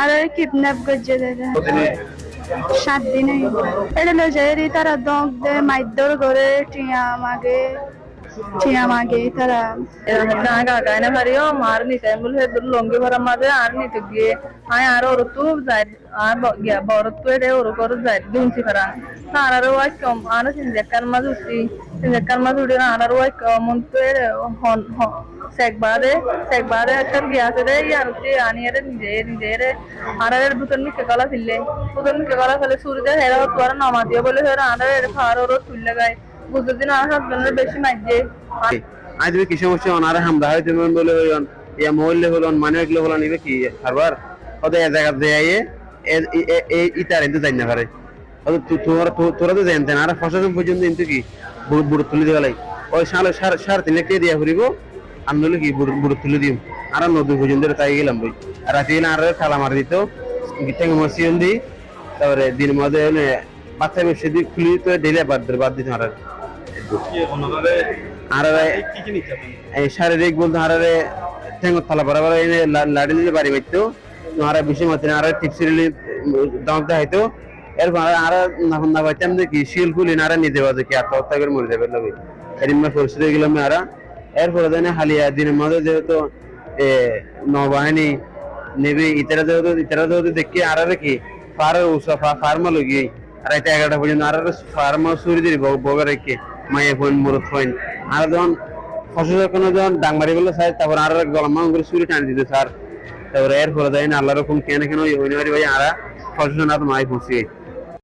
আর kidnap করছে দাদা 7 দিনে এটা লো যাই তারা দক দে মাইদর করে টিয়া মাগে তারা গায়না ভারিও মার নিতে বলে লঙ্গি ভরা মাঝে আর নিতে গিয়ে আয় আর ওর তো যাই আর গিয়া বড় তো এটা ওর করে যাই দুনছি করা আর আর ওই কম আর সিনজাকার মাঝে উঠি সিনজাকার মাঝে উঠে আর ওই মন তো হন সেকবারে একটা গিয়াছে রে ইয়ারতে আনিয়ে নিজে আর এর ভিতর নিকে গলা ফেললে ভিতর নিকে গলা ফেলে সূর্যের হেরা তোরা নামা দিয়ে বলে হেরা আর এর ফার ওর তুললে গায় বুঝদিন আর সব জনের বেশি মাইজে আজ কি সমস্যা ওনারা হামদা হয়তো বলে হইন ইয়া মহল্লে হলন মানে এগুলো হলো নিবে কি খাবার ওদের এক জায়গা দিয়ে এই ইতার এনতে যাই না পারে তোরা তো জানতেন আর ফসল পর্যন্ত কিন্তু কি বুড়ো তুলে দেওয়া লাই ওই সাড়ে 3 লাখ টাকা দিয়া ফুরিব আনলে কি বুড়ো তুলে দিম আর নদী পর্যন্ত তাই গেলাম বই আর রাতে গেলে আর খালা মার দিত গিটাং মসিয়ন দি তারপরে দিন মধ্যে বাচ্চা বেশি দিক খুলি তো ডেলে বাদ দিতে আর এই শারীরিক বলতে হারারে ঠেঙ্গত ফালা বরাবর এনে লাড়ি দিলে বাড়ি বাইতো আর বেশি মাত্র আর টিপসিলি দাম দেখাইতো এরপর আর না পাইতাম যে কি শিল খুলি না আর নিতে পারছে কি আত্মহত্যা করে মরে যাবে লোক এরম পরিস্থিতি গেলাম আর এরপরে জানে হালিয়া দিনের মধ্যে যেহেতু নৌবাহিনী নেবে ইতারা যেহেতু দেখি আর কি ফার্মা লগিয়ে আর 11টা পর্যন্ত আর ফার্মা চুরি দিবি বগা রেখে মায়ে ফোন মুরত ফোন আর যখন ফসল কোনো যখন ডাং মারি বলে চাই তারপর আর গলাম করে চুরি টানি দিতে স্যার তারপরে এরপরে যাই না আল্লাহ রকম কেন ওই ভাই আর ফসল না তো মাই ফুসি